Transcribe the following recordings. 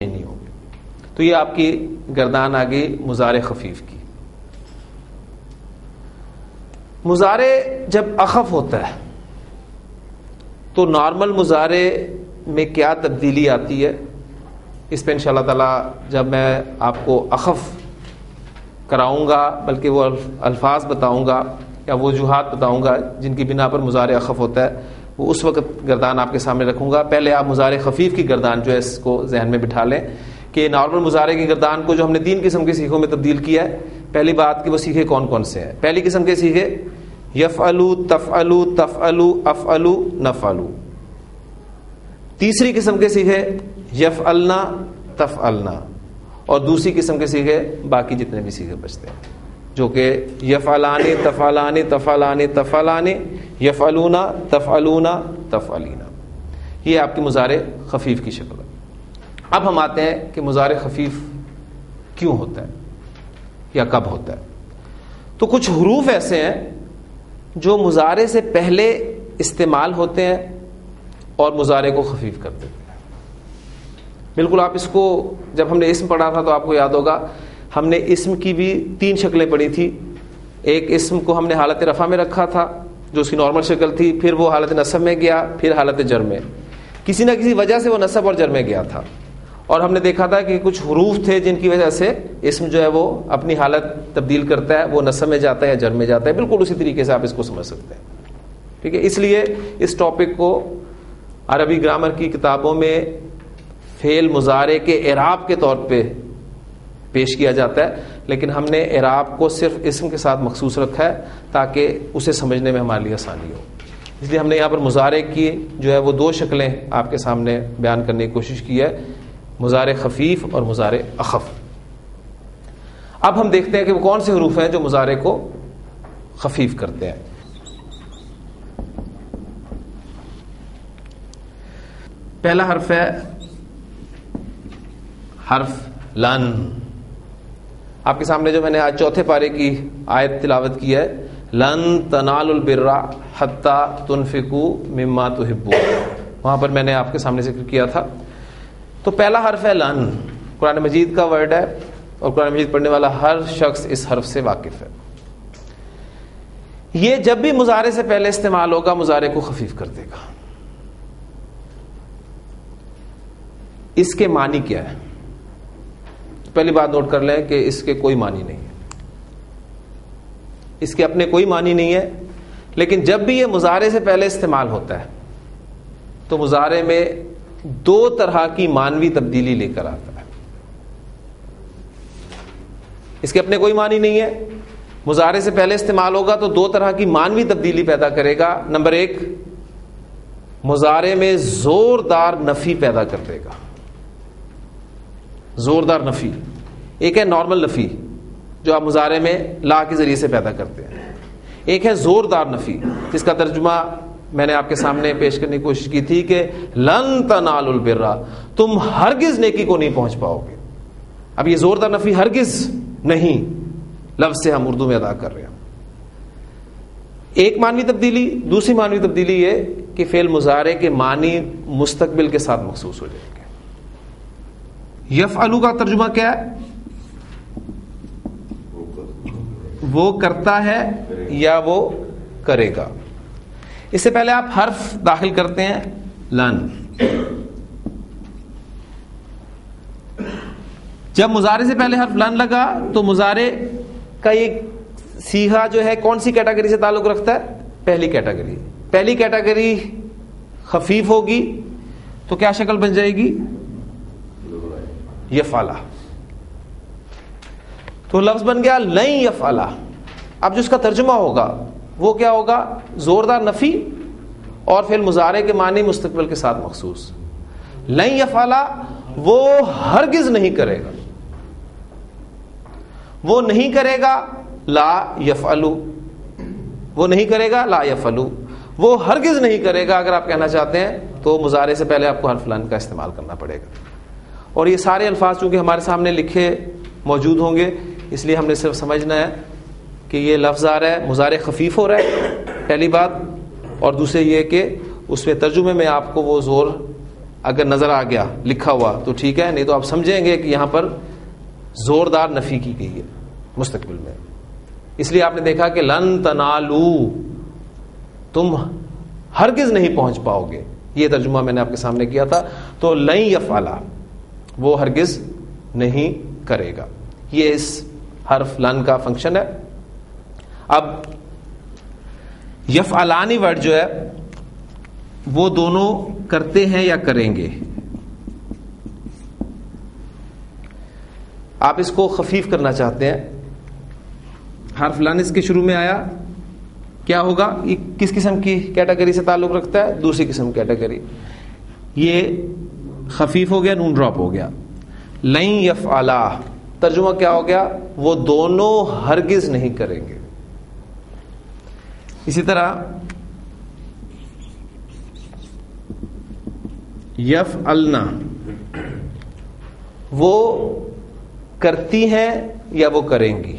نہیں ہوگی. تو یہ آپ کی گردان آ گئی مضارع خفیف کی. مضارع جب اخف ہوتا ہے تو نارمل مضارع میں کیا تبدیلی آتی ہے, اس پہ انشاءاللہ تعالی جب میں آپ کو اخف کراؤں گا, بلکہ وہ الفاظ بتاؤں گا یا وجوہات بتاؤں گا جن کی بنا پر مضارع اخف ہوتا ہے, وہ اس وقت گردان آپ کے سامنے رکھوں گا. پہلے آپ مضارع خفیف کی گردان جو ہے اس کو ذہن میں بٹھا لیں کہ نارمل مضارع کی گردان کو جو ہم نے 3 قسم کے سیغوں میں تبدیل کیا ہے, پہلی بات کہ وہ سیغے کون کون سے ہیں. پہلی قسم کے سیغے یفعلو, تفعلو, تفعلو, افعلو, نفعلو. تیسری قسم کے سیغے یفعلنا, تفعلنا. اور دوسری قسم کے سیغے باقی جتنے بھی سیغے بچتے ہیں جو کہ یفعلانی, تفعلانی, تفعلانی, تفعلانی, یفعلونا, تفعلونا, تفعلینا. یہ آپ کی مضارع خفیف کی شکل ہے. اب ہم آتے ہیں کہ مضارع خفیف کیوں ہوتا ہے یا کب ہوتا ہے. تو کچھ حروف ایسے ہیں جو مضارع سے پہلے استعمال ہوتے ہیں اور مضارع کو خفیف کر دیتے ہیں. بالکل آپ اس کو جب ہم نے اسم پڑھا تھا تو آپ کو یاد ہوگا ہم نے اسم کی بھی 3 شکلیں پڑھی تھی. ایک اسم کو ہم نے حالت رفع میں رکھا تھا جو اس کی نارمل شکل تھی, پھر وہ حالت نصب میں گیا, پھر حالت جر میں. کسی نہ کسی وجہ سے وہ نصب اور جر میں گیا تھا, اور ہم نے دیکھا تھا کہ کچھ حروف تھے جن کی وجہ سے اسم جو ہے وہ اپنی حالت تبدیل کرتا ہے, وہ نصب میں جاتا ہے یا جر میں جاتا ہے. بالکل اسی طریقے سے آپ اس کو سمجھ سکتے ہیں. ٹھیک ہے, اس لیے اس ٹاپک کو عربی گرامر کی کتابوں میں فعل مضارع کے اعراب کے طور پہ پیش کیا جاتا ہے, لیکن ہم نے اعراب کو صرف اسم کے ساتھ مخصوص رکھا ہے تاکہ اسے سمجھنے میں ہمارے لیے آسانی ہو. اس لیے ہم نے یہاں پر مضارع کی جو ہے وہ 2 شکلیں آپ کے سامنے بیان کرنے کی کوشش کی ہے, مضارع خفیف اور مضارع اخف. اب ہم دیکھتے ہیں کہ وہ کون سے حروف ہیں جو مضارع کو خفیف کرتے ہیں. پہلا حرف ہے حرف لن. آپ کے سامنے جو میں نے آج چوتھے پارے کی آیت تلاوت کی ہے, لن تنالوا البر حتی تنفقوا مما تحبون, وہاں پر میں نے آپ کے سامنے ذکر کیا تھا. تو پہلا حرف ہے لن, قرآن مجید کا ورڈ ہے اور قرآن مجید پڑھنے والا ہر شخص اس حرف سے واقف ہے. یہ جب بھی مضارع سے پہلے استعمال ہوگا مضارع کو خفیف کر دے گا. اس کے معنی کیا ہے؟ پہلی بات نوٹ کر لیں کہ اس کے کوئی معنی نہیں ہے, اس کے اپنے کوئی معنی نہیں ہے, لیکن جب بھی یہ مضارع سے پہلے استعمال ہوتا ہے تو مضارع میں 2 طرح کی معنوی تبدیلی لے کر آتا ہے. اس کے اپنے کوئی معنی نہیں ہے, مضارع سے پہلے استعمال ہوگا تو 2 طرح کی معنوی تبدیلی پیدا کرے گا. نمبر 1, مضارع میں زوردار نفی پیدا کر دے گا. زوردار نفی, ایک ہے نارمل نفی جو آپ مضارع میں لا کے ذریعے سے پیدا کرتے ہیں, ایک ہے زوردار نفی جس کا ترجمہ میں نے آپ کے سامنے پیش کرنے کی کوشش کی تھی کہ لن تنالوا البر, تم ہرگز نیکی کو نہیں پہنچ پاؤ گے. اب یہ زوردار نفی ہرگز نہیں لفظ سے ہم اردو میں ادا کر رہے ہیں. ایک معنوی تبدیلی. دوسری معنوی تبدیلی یہ کہ فعل مضارع کے معنی مستقبل کے ساتھ مخصوص ہو جائیں گے. یفعلو کا ترجمہ کیا ہے؟ وہ کرتا ہے یا وہ کرے گا. اس سے پہلے آپ حرف داخل کرتے ہیں لن. جب مضارع سے پہلے حرف لن لگا تو مضارع کا ایک صیغہ جو ہے کون سی کیٹیگری سے تعلق رکھتا ہے؟ پہلی کیٹیگری. پہلی کیٹیگری خفیف ہوگی تو کیا شکل بن جائے گی؟ یفعلا. تو لفظ بن گیا لن یفعلا. اب جو اس کا ترجمہ ہوگا وہ کیا ہوگا؟ زوردار نفی اور فعل مضارع کے معنی مستقبل کے ساتھ مخصوص. لن یفعلا, وہ ہرگز نہیں کرے گا. وہ نہیں کرے گا لا یفعلو, وہ نہیں کرے گا لا یفعلو, وہ ہرگز نہیں کرے گا. اگر آپ کہنا چاہتے ہیں تو مضارع سے پہلے آپ کو حرف لن کا استعمال کرنا پڑے گا. اور یہ سارے الفاظ چونکہ ہمارے سامنے لکھے موجود ہوں گے اس لیے ہم نے صرف سمجھنا ہے کہ یہ لفظ آ رہا ہے مضارع خفیف ہو رہا ہے پہلی بات, اور دوسرے یہ کہ اس میں ترجمے میں آپ کو وہ زور اگر نظر آ گیا لکھا ہوا تو ٹھیک ہے، نہیں تو آپ سمجھیں گے کہ یہاں پر زوردار نفی کی گئی ہے مستقبل میں. اس لیے آپ نے دیکھا کہ لن تنالو، تم ہرگز نہیں پہنچ پاؤ گے، یہ ترجمہ میں نے آپ کے سامنے کیا تھا. تو لن یفعلا، وہ ہرگز نہیں کرے گا، یہ اس حرف لن کا فنکشن ہے. اب یفعلانی ورڈ جو ہے وہ دونوں کرتے ہیں یا کریں گے. آپ اس کو خفیف کرنا چاہتے ہیں، حرف لن اس کے شروع میں آیا، کیا ہوگا؟ یہ کس قسم کی کیٹیگری سے تعلق رکھتا ہے؟ دوسری قسم کیٹیگری. یہ خفیف ہو گیا، نون ڈراپ ہو گیا. لن یفعلا ترجمہ کیا ہو گیا؟ وہ دونوں ہرگز نہیں کریں گے. اسی طرح یفعلنا، وہ کرتی ہیں یا وہ کریں گی.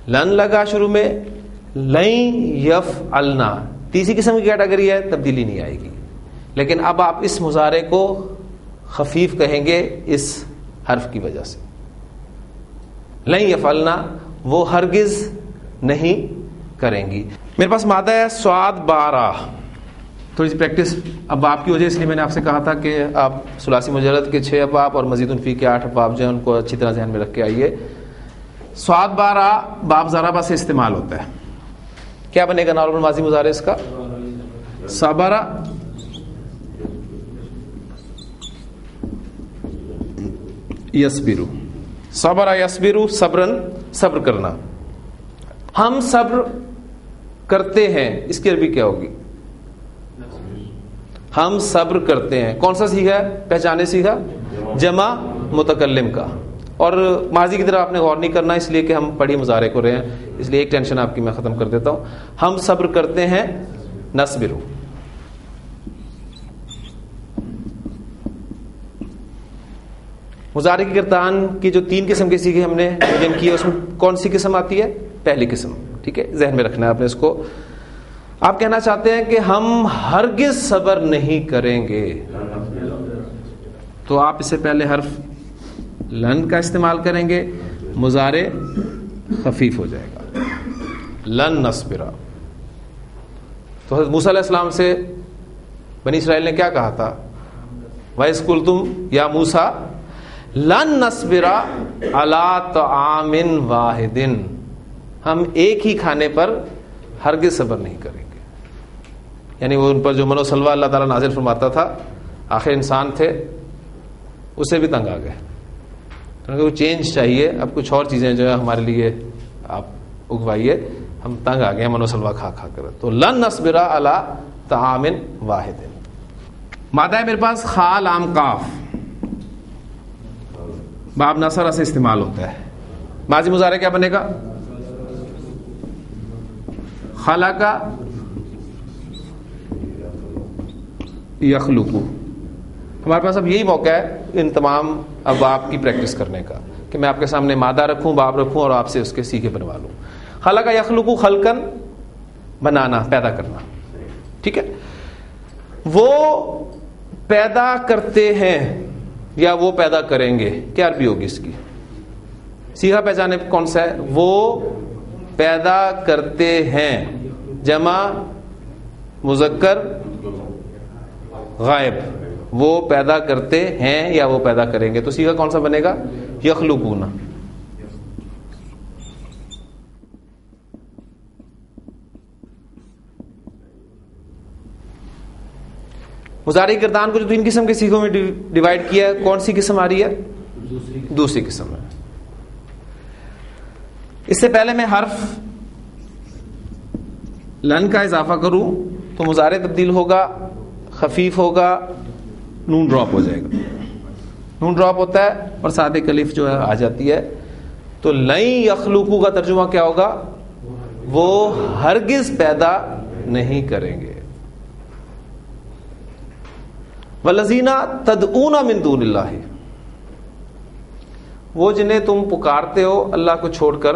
لن لگا شروع میں، لن یفعلنا تیسری قسم کی کیٹیگری ہے، تبدیلی نہیں آئے گی. لیکن اب آپ اس مضارع کو خفیف کہیں گے اس حرف کی وجہ سے. لن یفعلنا، وہ ہرگز نہیں کریں گی. میرے پاس مادہ ہے سواد 12. تھوڑی سی پریکٹس اب آپ کی وجہ، اس لیے میں نے آپ سے کہا تھا کہ آپ ثلاثی مجرد کے 6 ابواب اور مزید فی کے 8 ابواب جو ہیں ان کو اچھی طرح ذہن میں رکھ کے آئیے. سواد 12 باب ضربہ سے استعمال ہوتا ہے. کیا بنے گا نارمل ماضی مضارع اس کا؟ صبر یصبر، صبر یصبر صبرن، صبر کرنا. ہم صبر کرتے ہیں، اس کی عربی کیا ہوگی؟ ہم صبر کرتے ہیں. کون سا سیگا ہے؟ پہچانے سیگا جمع متکلم کا. اور ماضی کی طرح آپ نے غور نہیں کرنا، اس لیے کہ ہم پڑھی مضارع کو رہے ہیں، اس لیے ایک ٹینشن آپ کی میں ختم کر دیتا ہوں. ہم صبر کرتے ہیں، نصبر. مضارع کی گردان کی جو 3 قسم کے سیگے ہم نے بیان کیے، اس میں کون سی قسم آتی ہے؟ پہلی قسم. ٹھیک ہے، ذہن میں رکھنا ہے آپ نے اس کو. آپ کہنا چاہتے ہیں کہ ہم ہرگز صبر نہیں کریں گے، تو آپ اس سے پہلے حرف لن کا استعمال کریں گے، مضارع خفیف ہو جائے گا. لن نصبر. تو حضرت موسیٰ علیہ السلام سے بنی اسرائیل نے کیا کہا تھا؟ وَإِذْ قُلْتُمْ يَا مُوسَىٰ لَن نَّصْبِرَ عَلَىٰ طَعَامٍ وَاحِدٍ، ہم ایک ہی کھانے پر ہرگز صبر نہیں کریں گے. یعنی وہ ان پر جو من و سلوہ اللہ تعالیٰ نازل فرماتا تھا، آخر انسان تھے، اسے بھی تنگ آ گئے. وہ چینج چاہیے، اب کچھ اور چیزیں جو ہے ہمارے لیے آپ اگوائیے، ہم تنگ آ گئے من و سلوہ کھا کھا کر. تو لن نصبر علی طعام واحد. مادہ ہے میرے پاس خا لام قاف، باب نصر سے استعمال ہوتا ہے. ماضی مضارع کیا بنے گا؟ خلق یخلق. ہمارے پاس اب یہی موقع ہے ان تمام ابواب کی پریکٹس کرنے کا کہ میں آپ کے سامنے مادہ رکھوں، باب رکھوں اور آپ سے اس کے سیکھے بنوا لوں. خلق یخلق، خلقن بنانا، پیدا کرنا. ٹھیک ہے، وہ پیدا کرتے ہیں یا وہ پیدا کریں گے، کیا عربی ہوگی اس کی؟ سیغہ پہچانے کون سا ہے؟ وہ پیدا کرتے ہیں، جمع مذکر غائب. وہ پیدا کرتے ہیں یا وہ پیدا کریں گے، تو سیغہ کون سا بنے گا؟ یخلقون. مضارع گردان کو جو 3 قسم کے سیغوں میں ڈیوائڈ کیا ہے، کون سی قسم آ رہی ہے؟ دوسری قسم ہے. اس سے پہلے میں حرف لن کا اضافہ کروں تو مضارع تبدیل ہوگا، خفیف ہوگا، نون ڈراپ ہو جائے گا. نون ڈراپ ہوتا ہے اور ساتھ ایک الف جو ہے آ جاتی ہے. تو لن یخلقو کا ترجمہ کیا ہوگا؟ وہ ہرگز پیدا نہیں کریں گے. والذین تدعون من دون اللہ، وہ جنہیں تم پکارتے ہو اللہ کو چھوڑ کر.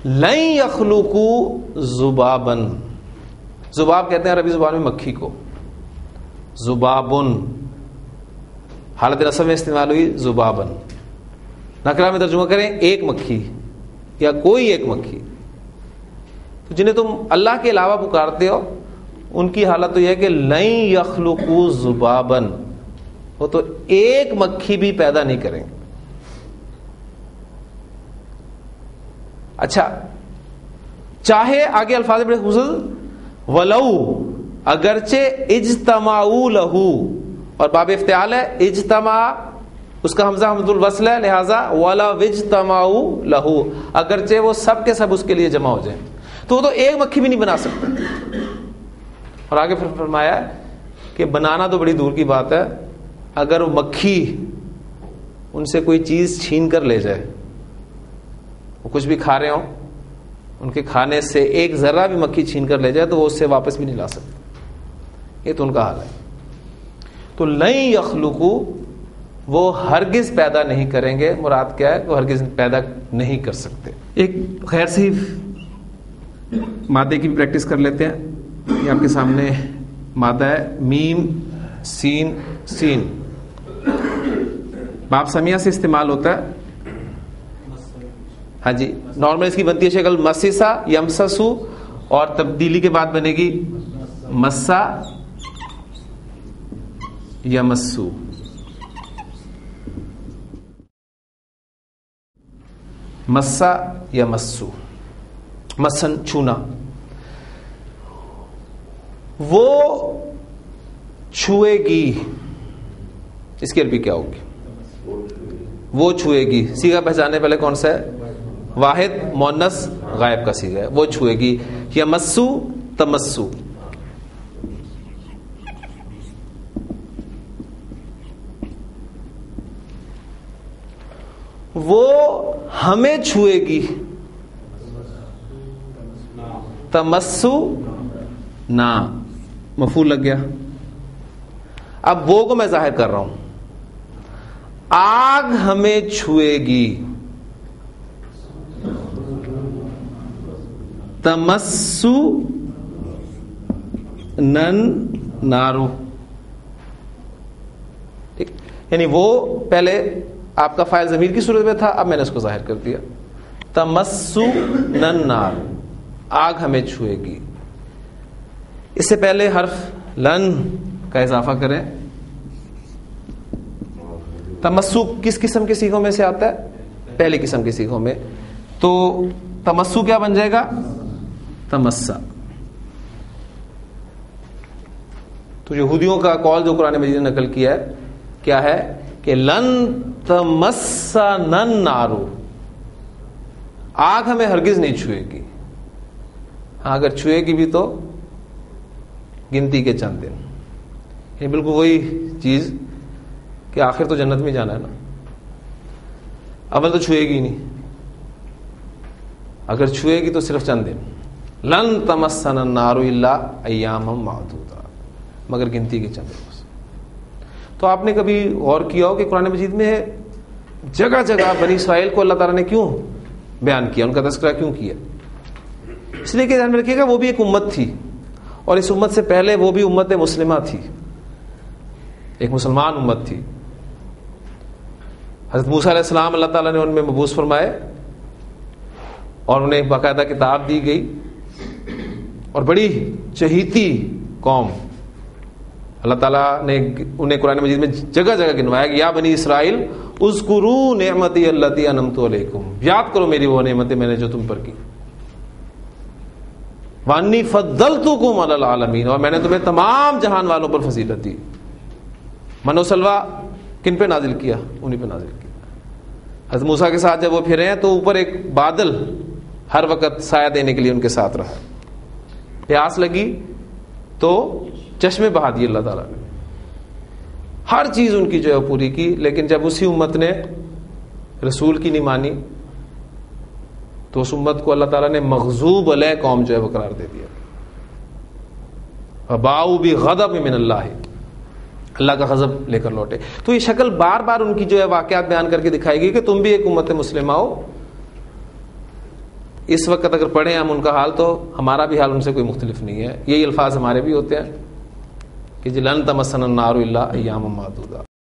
لن یخلقوا ذبابا، ذباب کہتے ہیں عربی زبان میں مکھی کو، ذبابن حالت نصب میں استعمال ہوئی ذبابن. نکرہ میں ترجمہ کریں ایک مکھی یا کوئی ایک مکھی. تو جنہیں تم اللہ کے علاوہ پکارتے ہو ان کی حالت تو یہ ہے کہ لن یخلقوا ذبابا، وہ تو ایک مکھی بھی پیدا نہیں کریں گے. اچھا چاہے آگے الفاظ بڑے خوبصورت، ولو اگرچہ اجتماعوا لہو، اور باب افتعال ہے، اجتماع اس کا حمزہ حمزۃ الوصل ہے، لہذا ولو اجتماعوا لہو، اگرچہ وہ سب کے سب اس کے لیے جمع ہو جائیں تو وہ تو ایک مکھی بھی نہیں بنا سکتے. اور آگے پھر فرمایا کہ بنانا تو بڑی دور کی بات ہے، اگر وہ مکھی ان سے کوئی چیز چھین کر لے جائے، وہ کچھ بھی کھا رہے ہوں، ان کے کھانے سے ایک ذرہ بھی مکھی چھین کر لے جائے تو وہ اس سے واپس بھی نہیں لا سکتے. یہ تو ان کا حال ہے. تو لن یخلقوا، وہ ہرگز پیدا نہیں کریں گے. مراد کیا ہے؟ وہ ہرگز پیدا نہیں کر سکتے. ایک خیر سی مادے کی بھی پریکٹس کر لیتے ہیں. یہ آپ کے سامنے مادہ ہے میم سین سین، باب سمیہ سے استعمال ہوتا ہے. ہاں جی، نارمل اس کی بنتی ہے شکل مسسا یمسسو، اور تبدیلی کے بعد بنے گی مسا یمسو. مسا یمسو، مسن چھونا. وہ چھوئے گی، اس کی عربی کیا ہوگی؟ وہ چھوئے گی. صیغہ پہچانے پہلے کون سا ہے؟ واحد مؤنث غائب کا صیغہ ہے. وہ چھوئے گی. یمسو تمسو، وہ ہمیں چھوئے گی. تمسو نا، مفعول لگ گیا. اب وہ کو میں ظاہر کر رہا ہوں. آگ ہمیں چھوئے گی. تمسو نن نارو، ٹھیک، یعنی وہ پہلے آپ کا فاعل ضمیر کی صورت میں تھا، اب میں نے اس کو ظاہر کر دیا. تمسو نن نار، آگ ہمیں چھوئے گی. اس سے پہلے حرف لن کا اضافہ کریں. تمسو کس قسم کے صیغوں میں سے آتا ہے؟ پہلی قسم کے صیغوں میں. تو تمسو کیا بن جائے گا؟ تمسا. تو یہودیوں کا قول جو قرآن مجید نے نقل کیا ہے کیا ہے کہ لن تمسنا النار، آگ ہمیں ہرگز نہیں چھوئے گی. ہاں اگر چھوئے گی بھی تو گنتی کے چند دن. یہ بالکل وہی چیز کہ آخر تو جنت میں جانا ہے نا، اول تو چھوئے گی نہیں، اگر چھوئے گی تو صرف چند دن. لن تمسنا النار الا ایاما معدودا، مگر گنتی کے چند دن. تو آپ نے کبھی غور کیا ہو کہ قرآن مجید میں جگہ جگہ بنی اسرائیل کو اللہ تعالیٰ نے کیوں بیان کیا، ان کا تذکرہ کیوں کیا؟ اس لیے کہ دھیان میں رکھیے گا وہ بھی ایک امت تھی، اور اس امت سے پہلے وہ بھی امت مسلمہ تھی، ایک مسلمان امت تھی. حضرت موسیٰ علیہ السلام اللہ تعالیٰ نے ان میں مبعوث فرمائے اور انہیں باقاعدہ کتاب دی گئی، اور بڑی چہیتی قوم اللہ تعالیٰ نے انہیں قرآن مجید میں جگہ جگہ گنوایا کہ یا بنی اسرائیل اذکروا نعمتی التی انعمت علیکم، یاد کرو میری وہ نعمتیں میں نے جو تم پر کی. وانی فضلتکم علی العالمین، اور میں نے تمہیں تمام جہان والوں پر فضیلت دی. من و سلوہ کن پہ نازل کیا؟ انہی پہ نازل کیا. حضرت موسیٰ کے ساتھ جب وہ پھرے ہیں تو اوپر ایک بادل ہر وقت سایہ دینے کے لیے ان کے ساتھ رہا. پیاس لگی تو چشمے بہا دیے اللہ تعالیٰ نے، ہر چیز ان کی جو ہے پوری کی. لیکن جب اسی امت نے رسول کی نہیں مانی تو اس امت کو اللہ تعالیٰ نے مغضوب علیہ قوم جو ہے وہ قرار دے دیا. وباؤ بغضب من اللہ، اللہ کا غضب لے کر لوٹے. تو یہ شکل بار بار ان کی جو ہے واقعات بیان کر کے دکھائے گی کہ تم بھی ایک امت مسلمہ ہو، اس وقت اگر پڑھیں ہم ان کا حال تو ہمارا بھی حال ان سے کوئی مختلف نہیں ہے. یہی الفاظ ہمارے بھی ہوتے ہیں کہ لن تمسنا النار الا ایاما معدودہ.